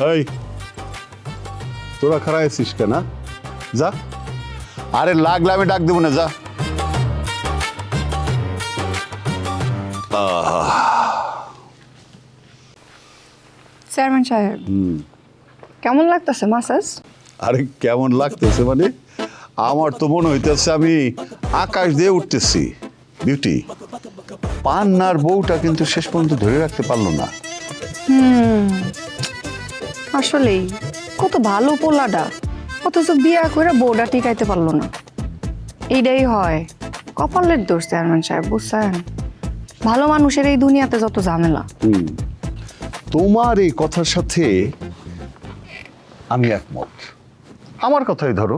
এই তোরা খারাপ আছিস কেন? যা, আরে লাগলে আমি ডাক দেবো না, যা। চেয়ারম্যান সাহেব, কেমন লাগতেছে মাসাজ? আরে কেমন লাগতেছে মানে, আমার তো মনে হইতেছে আমি আকাশ দিয়ে উঠতেছি। বিউটি, পান্নার বউটা কিন্তু শেষ পর্যন্ত ধরে রাখতে পারলো না। আসলেই কত ভালো পোলাটা, অথচ বিয়া করে বউটা টিকাইতে পারলো না। এইটাই হয় কপালের দোষ চেয়ারম্যান সাহেব, বুঝছেন? ভালো মানুষের এই দুনিয়াতে যত ঝামেলা। তোমার এই কথার সাথে আমি একমত। আমার কথাই ধরো,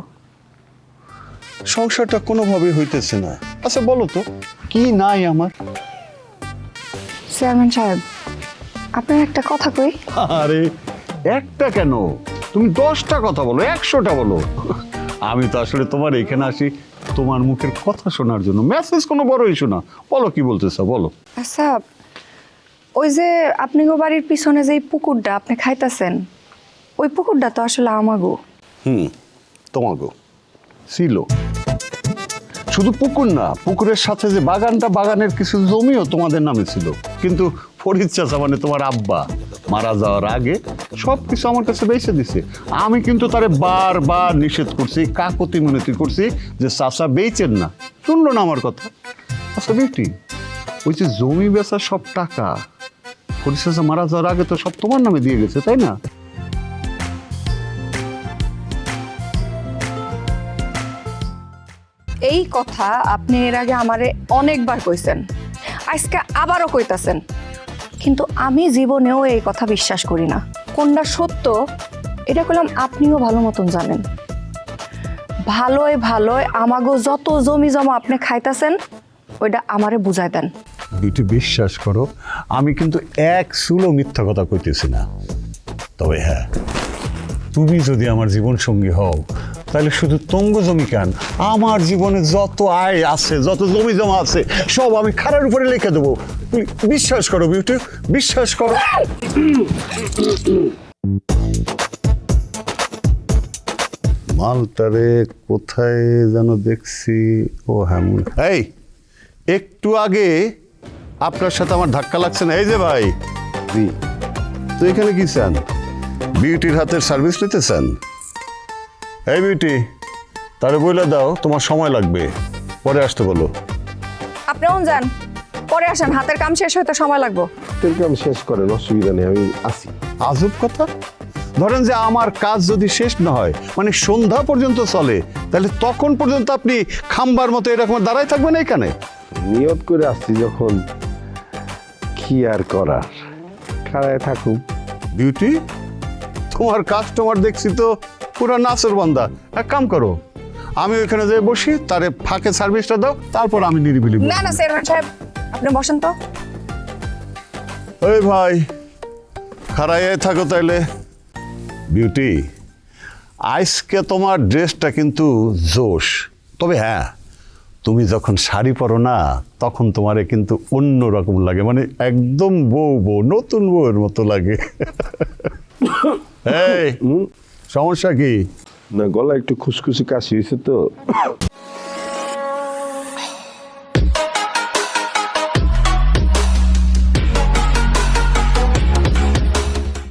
সংসারটা কোনোভাবে হইতেছে না। আচ্ছা বলো তো, কি নাই আমার? চেয়ারম্যান সাহেব, আপনার একটা কথা কই। আরে একটা কেন, তুমি 10টা কথা বলো, 100টা বলো। আমি তো আসলে তোমার এখানে আসি তোমার মুখের কথা শোনার জন্য, মেসেজ কোনো বড় ইস্যু না। বলো কি বলতেছো, বলো। আচ্ছা, ওই যে আপনি বাড়ির পিছনে যে পুকুরটা আপনি খাইতেছেন, ওই পুকুরটা তো আসলে আমাগো। তোমাকে ছিল, শুধু পুকুর না, পুকুরের সাথে যে বাগানটা, বাগানের কিছু জমিও তোমাদের নামে ছিল। কিন্তু ফরিদ চাচা মানে তোমার আব্বা মারা যাওয়ার আগে সবকিছু আমার কাছে বেঁচে দিছে। আমি কিন্তু তারে বারবার নিষেধ করছি, কাকতি মিনতি করছি যে চাচা বেচেন না, শুনলো না আমার কথা। আচ্ছা বেটি, ওই যে জমি বেচার সব টাকা ফরিদ চাচা মারা যাওয়ার আগে তো সব তোমার নামে দিয়ে গেছে, তাই না? এই কথা আপনি এর আগে আমারে অনেকবার কইছেন, আজকে আবারও কইতাছেন, কিন্তু আমি জীবনেও এই কথা বিশ্বাস করি না। কোনটা সত্য এটা কইলাম আপনিও ভালো মতন জানেন। ভালোই ভালোই আমাগো যত জমি জমা আপনি খাইতাছেন ওইটা আমারে বুঝাই দেন। বিউটি, বিশ্বাস করো, আমি কিন্তু এক চুলো মিথ্যা কথা কইতেছি না। তবে হ্যাঁ, তুমি যদি আমার জীবন সঙ্গী হও, তাহলে শুধু তঙ্গ জমি কেন, আমার জীবনে যত আয় আছে, যত জমি জমা আছে, সব আমি খারার উপরে লিখে দেবো। বিশ্বাস করো বিউটি, বিশ্বাস করো। মালটারে কোথায় যেন দেখছি। ও হ্যাঁ, এই একটু আগে আপনার সাথে আমার ধাক্কা লাগছে না? এই যে ভাই, তো এখানে কি চান? বিউটির হাতের সার্ভিস নিতে চান? এই বিউটি, তারে বলে দাও তোমার সময় লাগবে, পরে আসতে বলো। আপনি যান, পরে আসেন, হাতের কাম শেষ হইতে সময় লাগবে। কাম শেষ করেন, অসুবিধা নেই, আমি আসি। আজব কথা। ধরেন যে আমার কাজ যদি শেষ না হয়, মানে সন্ধ্যা পর্যন্ত চলে, তাহলে তখন পর্যন্ত আপনি খাম্বার মতো এরকম দাঁড়ায় থাকবেন এখানে? নিয়ত করে আসছি যখন, কি আর করার, খাড়ায় থাকুক। বিউটি, তোমার কাস্টমার দেখছি তো পুরো নাচের বান্দা। এক কাম করো, আমি ওইখানে যেয়ে বসি, তারে ফাঁকে সার্ভিসটা দাও, তারপর আমি নিরিবিলি বসবো। না না চেয়ারম্যান সাহেব, আপনি বসেন তো। ওই ভাই, খাড়াইয়ে থাকো তাইলে। বিউটি, আজকে তোমার ড্রেসটা কিন্তু জোশ। তবে হ্যাঁ, তুমি যখন শাড়ি পরো না, তখন তোমারে কিন্তু অন্য রকম লাগে, মানে একদম বউ বউ, নতুন বউয়ের মতো লাগে। এই সমস্যা কি? না, গলা একটু খুশখুশি কাশি হয়েছে তো।